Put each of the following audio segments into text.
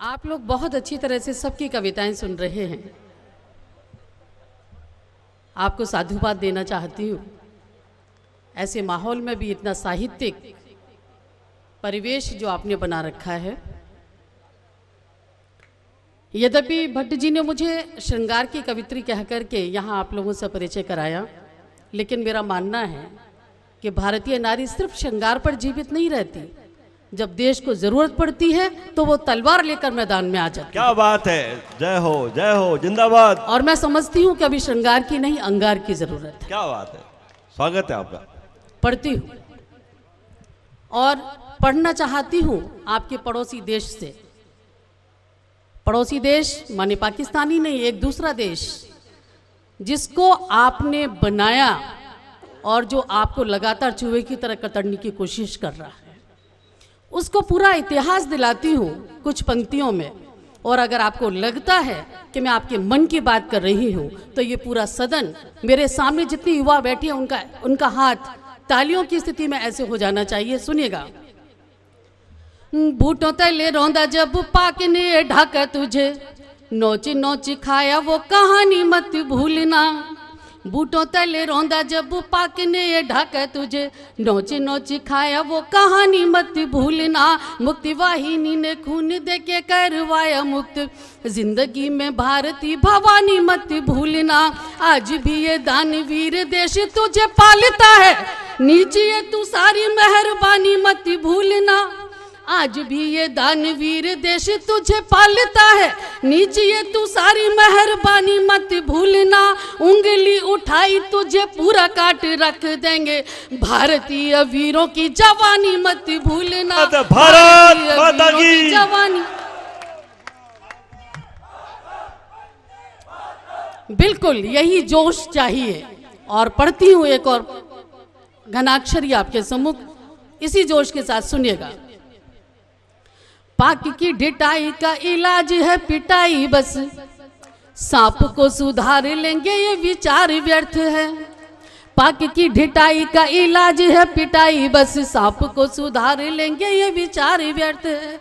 आप लोग बहुत अच्छी तरह से सबकी कविताएं सुन रहे हैं। आपको साधुवाद देना चाहती हूँ। ऐसे माहौल में भी इतना साहित्यिक परिवेश जो आपने बना रखा है। यद्यपि भट्ट जी ने मुझे श्रृंगार की कवित्री कह करके यहाँ आप लोगों से परिचय कराया, लेकिन मेरा मानना है कि भारतीय नारी सिर्फ श्रृंगार पर जीवित नहीं रहती। जब देश को जरूरत पड़ती है तो वो तलवार लेकर मैदान में आ जाती। क्या बात है, जय हो, जिंदाबाद। और मैं समझती हूँ कि अभी श्रृंगार की नहीं अंगार की जरूरत है। क्या बात है, स्वागत है आपका। पढ़ती हूँ और पढ़ना चाहती हूँ आपके पड़ोसी देश से। पड़ोसी देश माने पाकिस्तानी नहीं, एक दूसरा देश जिसको आपने बनाया और जो आपको लगातार चूहे की तरह कतरने की कोशिश कर रहा है, उसको पूरा इतिहास दिलाती हूँ कुछ पंक्तियों में। और अगर आपको लगता है कि मैं आपके मन की बात कर रही हूँ तो ये पूरा सदन, मेरे सामने जितनी युवा बैठी है, उनका हाथ तालियों की स्थिति में ऐसे हो जाना चाहिए। सुनिएगा। बूटों तले रौंदा जब पाक ने ढाका तुझे, नोच नोच खाया वो कहानी मत भूलना। बूटों तले रौंदा जब पाक ने ढाका तुझे, नोच नोच खाया वो कहानी मत भूलना। मुक्ति वाहिनी ने खून दे के करवाया मुक्त, जिंदगी में भारती भवानी मत भूलना। आज भी ये दानवीर देश तुझे पालता है, नीचे तू सारी मेहरबानी मत भूलना। आज भी ये दानवीर देश तुझे पालता है, नीचे तू सारी मेहरबानी मत भूलना। उंगली उठाई तुझे पूरा काट रख देंगे, भारतीय वीरों की जवानी मत भूलना। भारत माता की जवानी। बिल्कुल यही जोश चाहिए। और पढ़ती हूँ एक और घनाक्षरी आपके सम्मुख, इसी जोश के साथ सुनिएगा। पाक की ढिटाई का इलाज है पिटाई, बस सांप को सुधार लेंगे ये विचार व्यर्थ है। पाक की ढिटाई का इलाज है पिटाई, बस सांप को सुधार लेंगे ये विचार व्यर्थ है।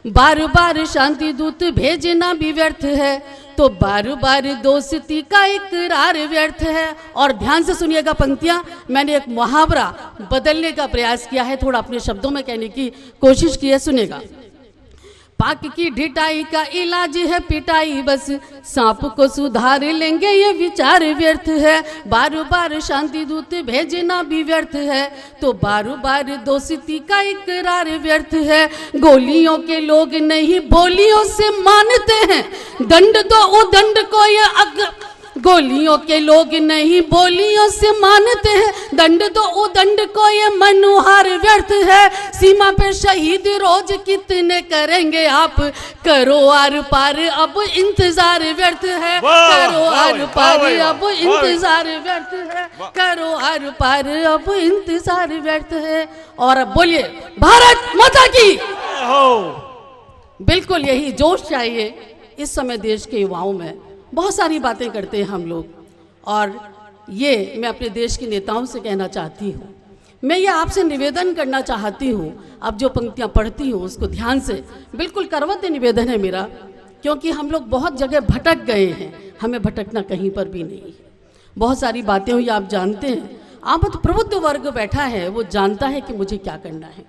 बार बार शांति दूत भेजना भी व्यर्थ है, तो बार बार दोस्ती का इकरार व्यर्थ है। और ध्यान से सुनिएगा पंक्तियां, मैंने एक मुहावरा बदलने का प्रयास किया है, थोड़ा अपने शब्दों में कहने की कोशिश की है। सुनिएगा। पाक की ढिटाई का इलाज है पिटाई, बस सांप को सुधार लेंगे ये विचार व्यर्थ है। बार बार शांति दूत भेजना भी व्यर्थ है, तो बार बार दोस्ती का इकरार व्यर्थ है। गोलियों के लोग नहीं बोलियों से मानते हैं, दंड दो उदंड को ये गोलियों के लोग नहीं बोलियों से मानते हैं, दंड दो उदंड को ये मनुहार व्यर्थ है। सीमा पे शहीद रोज कितने करेंगे आप, करो आर पार अब इंतजार व्यर्थ है। करो आर पार अब इंतजार व्यर्थ है, करो आर पार अब इंतजार व्यर्थ है। और अब बोलिए भारत माता की। बिल्कुल यही जोश चाहिए इस समय देश के युवाओं में। बहुत सारी बातें करते हैं हम लोग, और ये मैं अपने देश के नेताओं से कहना चाहती हूँ। मैं ये आपसे निवेदन करना चाहती हूँ, अब जो पंक्तियाँ पढ़ती हूँ उसको ध्यान से, बिल्कुल करवत निवेदन है मेरा, क्योंकि हम लोग बहुत जगह भटक गए हैं, हमें भटकना कहीं पर भी नहीं है। बहुत सारी बातें हुई, आप जानते हैं। आप तो प्रबुद्ध वर्ग बैठा है, वो जानता है कि मुझे क्या करना है।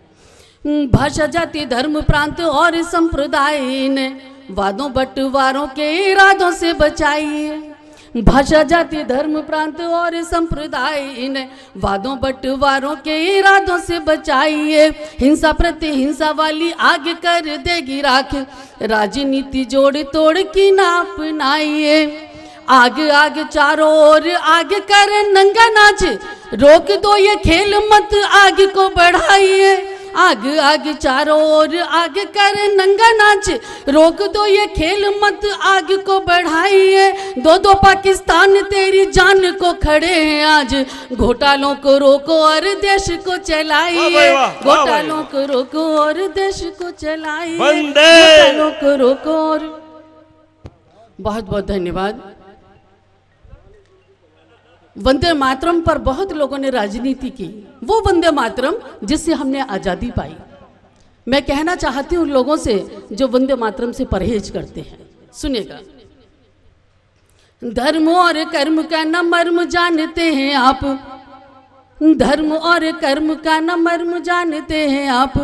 भाषा, जाति, धर्म, प्रांत और संप्रदाय ने वादों बंटवारों के इरादों से बचाइए। भाषा, जाति, धर्म, प्रांत और संप्रदाय ने वादों बंटवारों के इरादों से बचाइए। हिंसा प्रति हिंसा वाली आग कर देगी राख, राजनीति जोड़ तोड़ की ना अपनाइए। आग आग चारों ओर आग कर नंगा नाच, रोक दो ये खेल मत आग को बढ़ाइए। आग आग चारों ओर आग कर नंगा नाच, रोक दो ये खेल मत आग को बढ़ाइए। दो दो पाकिस्तान तेरी जान को खड़े हैं आज, घोटालों को रोको और देश को चलाइए। घोटालों को रोको और देश को चलाइए। घोटालों को रोको और। बहुत बहुत धन्यवाद। वंदे मातरम पर बहुत लोगों ने राजनीति की, वो वंदे मातरम जिससे हमने आज़ादी पाई। मैं कहना चाहती हूँ लोगों से जो वंदे मातरम से परहेज करते हैं, सुनिएगा। धर्म और कर्म का न मर्म जानते हैं आप, धर्म और कर्म का न मर्म जानते हैं आप,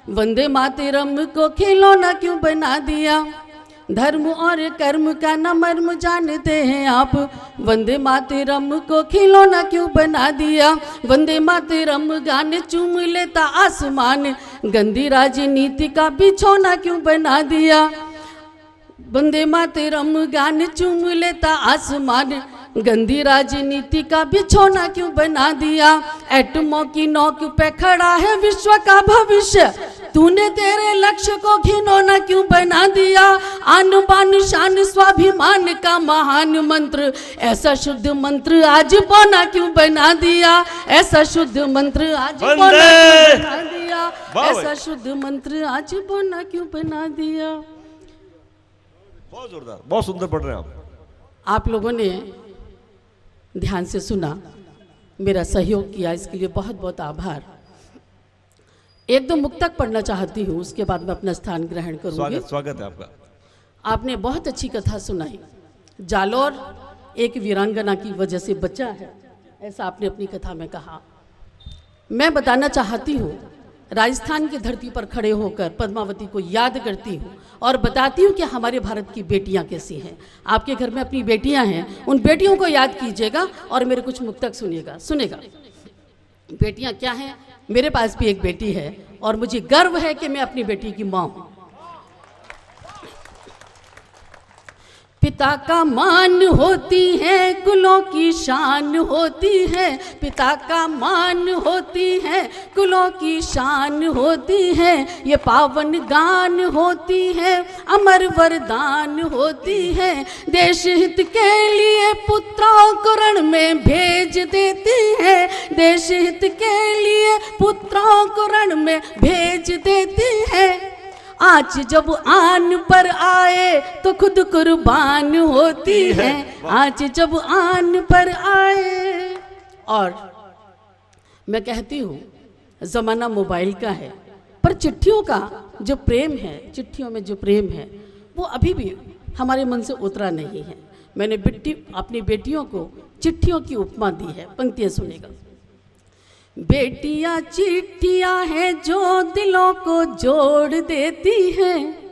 वंदे मातरम को खिलौना क्यों बना दिया। धर्म और कर्म का न मर्म जानते हैं आप, वंदे मातरम को खिलौना क्यों बना दिया। वंदे मातरम गाने चूम लेता आसमान, गंदी राजनीति का बिछौना क्यों बना दिया। वंदे मातरम गाने चूम लेता आसमान, गंदी राजनीति का बिछौना क्यों बना दिया। एटमों की नोक पे खड़ा है विश्व का भविष्य, तूने तेरे लक्ष्य को घिनौना क्यों बना दिया। आन बान शान स्वाभिमान का महान मंत्र, ऐसा शुद्ध मंत्र आज बौना क्यों बना दिया। ऐसा शुद्ध मंत्र आज बौना क्यों बना दिया। ऐसा शुद्ध मंत्र आज बौना क्यों बना दिया। बहुत जोरदार, बहुत सुंदर पढ़ रहे हैं आप लोगों ने ध्यान से सुना, मेरा सहयोग किया, इसके लिए बहुत बहुत आभार। एक दो मुक्तक पढ़ना चाहती हूँ, उसके बाद मैं अपना स्थान ग्रहण करूँगी। स्वागत है आपका। आपने बहुत अच्छी कथा सुनाई। जालौर एक वीरांगना की वजह से बचा है, ऐसा आपने अपनी कथा में कहा। मैं बताना चाहती हूँ, राजस्थान की धरती पर खड़े होकर पद्मावती को याद करती हूँ और बताती हूँ कि हमारे भारत की बेटियाँ कैसी हैं। आपके घर में अपनी बेटियाँ हैं, उन बेटियों को याद कीजिएगा और मेरे कुछ मुक्तक सुनेगा। बेटियाँ क्या हैं? मेरे पास भी एक बेटी है और मुझे गर्व है कि मैं अपनी बेटी की माँ हूँ। पिता का मान होती है, कुलों की शान होती है। पिता का मान होती है, कुलों की शान होती है। ये पावन गान होती है, अमर वरदान होती है। देश हित के लिए पुत्रों को रण में भेज देती है। देश हित के लिए पुत्रों को रण में भेज देती है। आज जब आन पर आए तो खुद कुर्बान होती है। आज जब आन पर आए। और मैं कहती हूँ जमाना मोबाइल का है, पर चिट्ठियों का जो प्रेम है, चिट्ठियों में जो प्रेम है वो अभी भी हमारे मन से उतरा नहीं है। मैंने अपनी बेटियों को चिट्ठियों की उपमा दी है, पंक्तियाँ सुनेगा। बेटियां चिट्ठियां हैं जो दिलों को जोड़ देती हैं।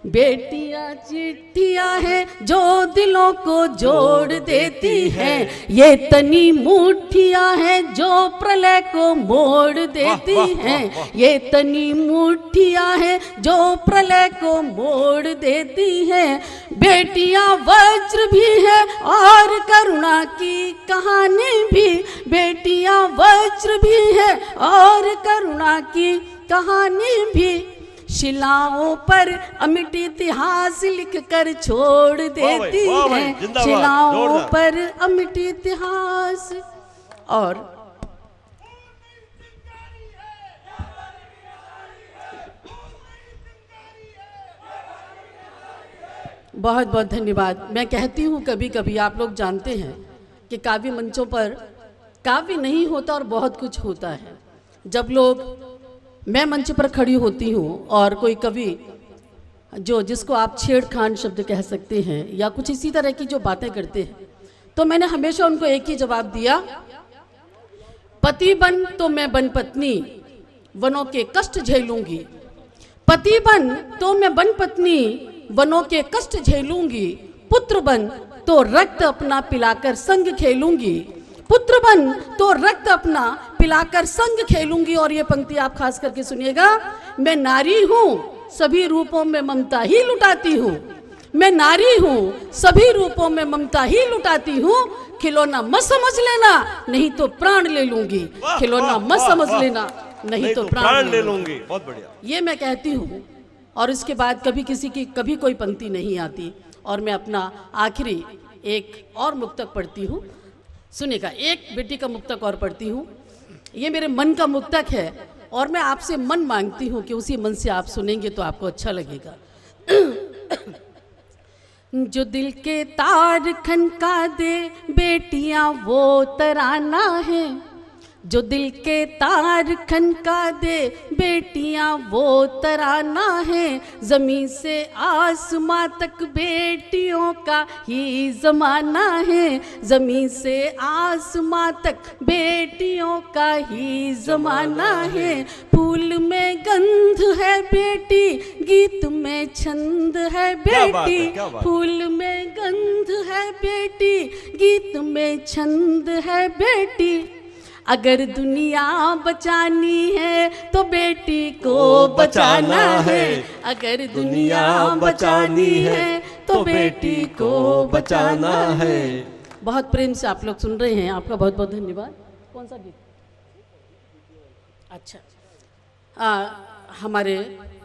बेटियां चिट्ठियां हैं जो दिलों को जोड़ देती हैं। ये तनी मुट्ठियां हैं जो प्रलय को मोड़ देती हैं। ये तनी मुट्ठियां हैं जो प्रलय को मोड़ देती हैं। बेटियां वज्र भी है और करुणा की कहानी भी। बेटियां वज्र भी है और करुणा की कहानी भी। शिलाओं पर अमिट इतिहास लिख कर छोड़ देती है। शिलाओं पर अमिट इतिहास। और बहुत बहुत धन्यवाद। मैं कहती हूँ कभी कभी आप लोग जानते हैं कि काव्य मंचों पर काव्य नहीं होता और बहुत कुछ होता है। जब लोग, मैं मंच पर खड़ी होती हूँ और कोई कवि जिसको आप छेड़खान शब्द कह सकते हैं या कुछ इसी तरह की जो बातें करते हैं, तो मैंने हमेशा उनको एक ही जवाब दिया, पति बन तो मैं बन पत्नी वनों के कष्ट झेलूंगी। पति बन तो मैं बन पत्नी वनों के कष्ट झेलूंगी। पुत्र बन तो रक्त अपना पिलाकर संग खेलूंगी। पुत्र बन तो रक्त अपना पिलाकर संग खेलूंगी। और ये पंक्ति आप खास करके सुनिएगा। मैं नारी हूँ, सभी रूपों में ममता ही लुटाती हूँ। मैं नारी हूँ, सभी रूपों में ममता ही लुटाती हूँ। खिलौना मत समझ लेना, नहीं तो प्राण ले लूंगी। खिलौना मत समझ लेना, नहीं तो प्राण ले लूंगी। बहुत बढ़िया। ये मैं कहती हूँ और इसके बाद कभी कोई पंक्ति नहीं आती। और मैं अपना आखिरी एक और मुक्तक पढ़ती हूँ, सुनिएगा। एक बेटी का मुक्तक और पढ़ती हूँ। ये मेरे मन का मुक्तक है और मैं आपसे मन मांगती हूँ कि उसी मन से आप सुनेंगे तो आपको अच्छा लगेगा। जो दिल के तार खनका दे बेटियां वो तराना है। जो दिल के तार खनका दे बेटियां वो तराना है, ज़मीं से आसमां तक बेटियों का ही ज़माना है, ज़मीं से आसमां तक बेटियों का ही ज़माना है। फूल में गंध है बेटी, गीत में छंद है बेटी, फूल में गंध है बेटी, गीत में छंद है बेटी। अगर दुनिया बचानी है तो बेटी को बचाना है, अगर दुनिया बचानी है तो बेटी को बचाना है। बहुत प्रेम से आप लोग सुन रहे हैं, आपका बहुत बहुत धन्यवाद। कौन सा गीत? अच्छा, हमारे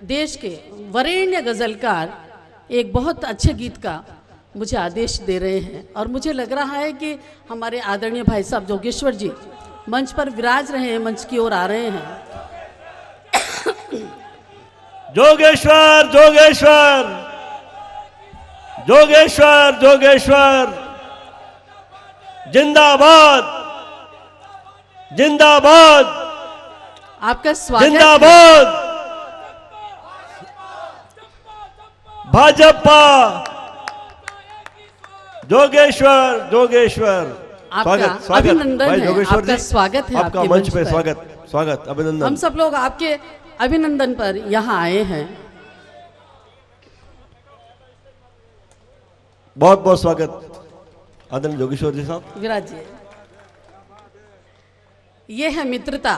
देश के वरेण्य गज़लकार एक बहुत अच्छे गीत का मुझे आदेश दे रहे हैं, और मुझे लग रहा है कि हमारे आदरणीय भाई साहब जोगेश्वर जी मंच पर विराज रहे हैं, मंच की ओर आ रहे हैं। जोगेश्वर जोगेश्वर जोगेश्वर जोगेश्वर जिंदाबाद जिंदाबाद, आपका स्वागत। जिंदाबाद भाजपा। जोगेश्वर जोगेश्वर आपका अभिनंदन है, आपका स्वागत है, आपका मंच पे स्वागत स्वागत अभिनंदन। हम सब लोग आपके अभिनंदन पर यहाँ आए हैं। बहुत बहुत स्वागत आदरणीय जोगेश्वर जी साहब। विराज जी, ये है मित्रता,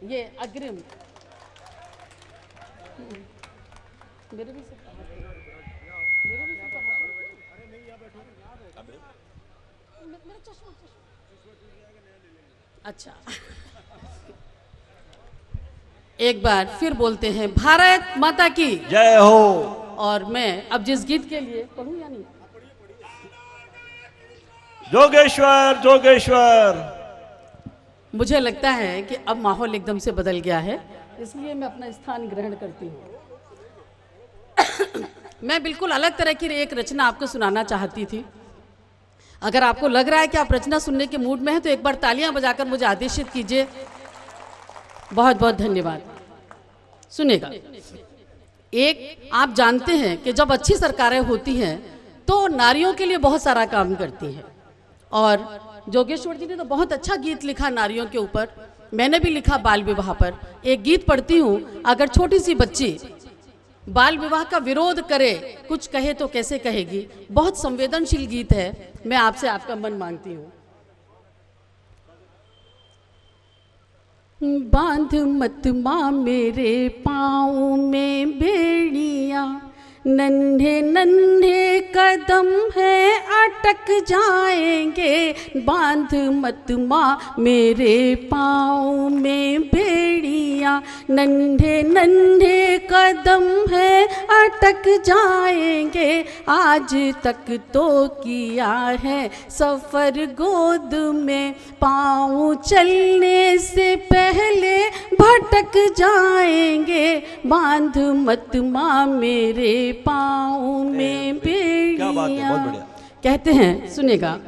ये अग्रिम। मेरे भी अच्छा, एक बार फिर बोलते हैं भारत माता की जय हो। और मैं अब जिस गीत के लिए पढ़ूं या नहीं? जोगेश्वर जोगेश्वर। मुझे लगता है कि अब माहौल एकदम से बदल गया है, इसलिए मैं अपना स्थान ग्रहण करती हूँ। मैं बिल्कुल अलग तरह की एक रचना आपको सुनाना चाहती थी। अगर आपको लग रहा है कि आप रचना सुनने के मूड में हैं तो एक बार तालियां बजाकर मुझे आदेशित कीजिए। बहुत बहुत धन्यवाद। सुनेगा, एक आप जानते हैं कि जब अच्छी सरकारें होती हैं तो नारियों के लिए बहुत सारा काम करती हैं, और जोगेश्वर जी ने तो बहुत अच्छा गीत लिखा नारियों के ऊपर। मैंने भी लिखा बाल विवाह पर। एक गीत पढ़ती हूँ, अगर छोटी सी बच्ची बाल विवाह का विरोध करे, कुछ कहे तो कैसे कहेगी। बहुत संवेदनशील गीत है, मैं आपसे आपका मन मांगती हूँ। बांध मत माँ मेरे पाँव में बेड़ियाँ, नन्हे नन्हे कदम है अटक जाएंगे। बांध मत माँ मेरे पाँव में बेड़ियाँ, नन्हे नन्हे कदम है अटक जाएंगे। आज तक तो किया है सफ़र गोद में, पाँव चलने से पहले भटक जाएंगे। बांध मत माँ मेरे पाँव में बेड़ियाँ। कहते हैं, सुनेगा,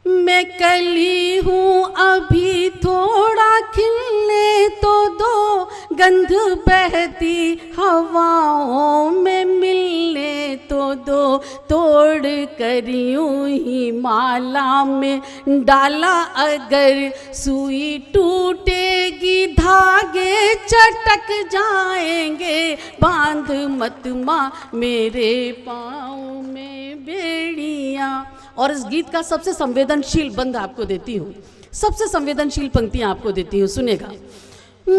मैं कली हूँ अभी थोड़ा खिलने तो दो, गंध बहती हवाओं में मिलने तो दो। तोड़ कर यूं ही माला में डाला अगर, सुई टूटेगी धागे चटक जाएंगे। बांध मत माँ मेरे पाँव में बेड़ियाँ। और इस गीत का सबसे संवेदनशील बंद आपको देती हूँ, सबसे संवेदनशील पंक्तियाँ आपको देती हूँ, सुनेगा।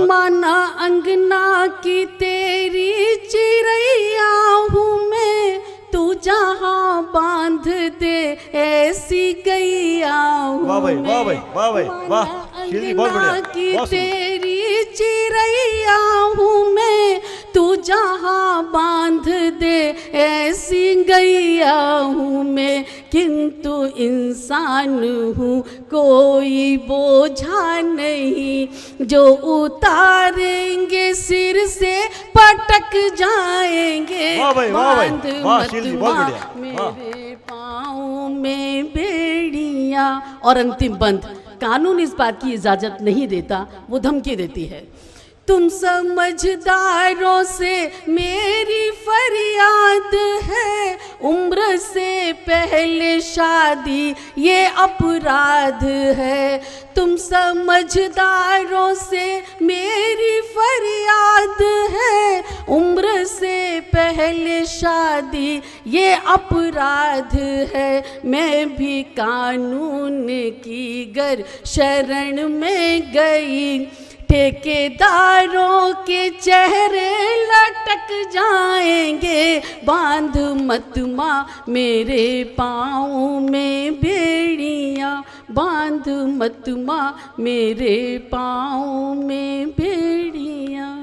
माना अंगना की तेरी चिड़ैया हूँ मैं, तू जहाँ बांध दे ऐसी गैया हूँ। वाह भाई, वाह भाई, वाह भाई, वाह। अंगना की तेरी चिड़ैया हूँ मैं, तू जहाँ बांध दे ऐसी गैया हूँ मैं। किंतु इंसान हूँ कोई बोझा नहीं, जो उतारेंगे सिर से पटक जाएंगे। वाह भाई, वाह भाई, वाह, बांध शील जी, मत बहुत माँ बढ़िया, वाह। मेरे पाँव में बेड़ियाँ। और अंतिम बंद, कानून इस बात की इजाज़त नहीं देता, वो धमकी देती है। तुम समझदारों से मेरी फरियाद है, उम्र से पहले शादी ये अपराध है। तुम समझदारों से मेरी फरियाद है, उम्र से पहले शादी ये अपराध है। मैं भी कानून की गर शरण में गई, ठेकेदारों के चेहरे लटक जाएंगे। बांध मत माँ मेरे पाँव में बेड़ियाँ, बांध मत माँ मेरे पाँव में बेड़ियाँ।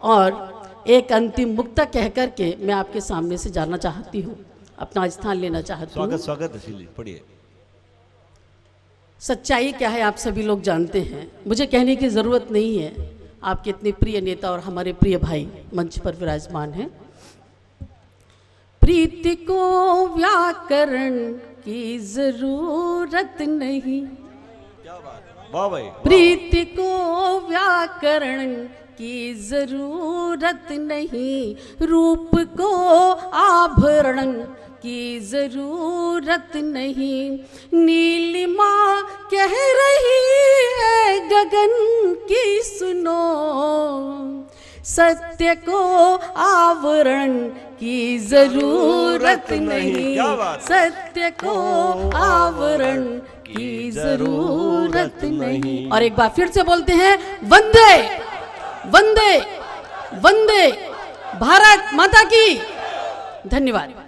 और एक अंतिम मुक्ता कह कर के मैं आपके सामने से जाना चाहती हूँ, अपना स्थान लेना चाहती हूँ। स्वागत स्वागत है, पढ़िए। सच्चाई क्या है आप सभी लोग जानते हैं, मुझे कहने की ज़रूरत नहीं है। आपके इतने प्रिय नेता और हमारे प्रिय भाई मंच पर विराजमान हैं। प्रीति को व्याकरण की ज़रूरत नहीं, क्या बात है, वाह भाई। प्रीति को व्याकरण की ज़रूरत नहीं, रूप को आभरण की ज़रूरत नहीं। नीलिमा कह रही है गगन की सुनो, सत्य को आवरण की ज़रूरत नहीं, सत्य को आवरण की ज़रूरत नहीं। और एक बार फिर से बोलते हैं, वंदे वंदे वंदे भारत माता की। धन्यवाद।